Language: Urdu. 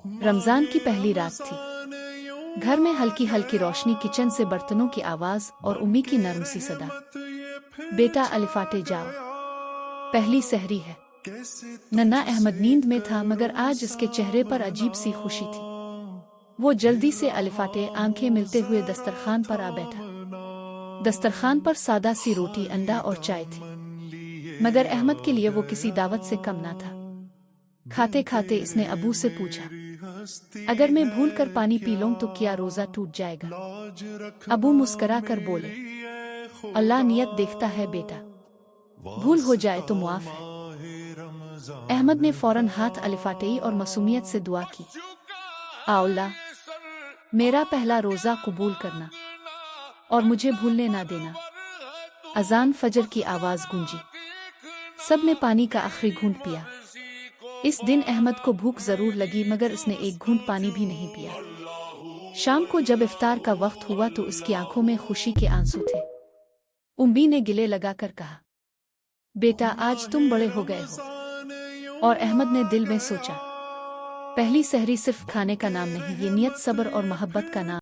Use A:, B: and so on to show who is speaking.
A: رمضان کی پہلی رات تھی۔ گھر میں ہلکی ہلکی روشنی، کچن سے برتنوں کی آواز اور امی کی نرم سی صدا۔ بیٹا الفاٹے جاؤ، پہلی سحری ہے۔ ننھا احمد نیند میں تھا، مگر آج اس کے چہرے پر عجیب سی خوشی تھی۔ وہ جلدی سے الفاٹے، آنکھیں ملتے ہوئے دسترخوان پر آ بیٹھا۔ دسترخوان پر سادہ سی روٹی، انڈا اور چائے تھی، مگر احمد کے لیے وہ کسی دعوت سے کم نہ تھا۔ کھاتے کھاتے اس نے ابو سے پوچھا، اگر میں بھول کر پانی پی لوں تو کیا روزہ ٹوٹ جائے گا؟ ابو مسکرا کر بولے، اللہ نیت دیکھتا ہے بیٹا، بھول ہو جائے تو معاف ہے۔ احمد نے فوراً ہاتھ الفاٹے اور معصومیت سے دعا کی، آ اللہ، میرا پہلا روزہ قبول کرنا اور مجھے بھولنے نہ دینا۔ اذان فجر کی آواز گونجی، سب نے پانی کا آخری گھونٹ پیا۔ اس دن احمد کو بھوک ضرور لگی، مگر اس نے ایک گھونٹ پانی بھی نہیں پیا۔ شام کو جب افطار کا وقت ہوا تو اس کی آنکھوں میں خوشی کے آنسو تھے۔ امی نے گلے لگا کر کہا، بیٹا آج تم بڑے ہو گئے ہو۔ اور احمد نے دل میں سوچا، پہلی سحری صرف کھانے کا نام نہیں، یہ نیت، صبر اور محبت کا نام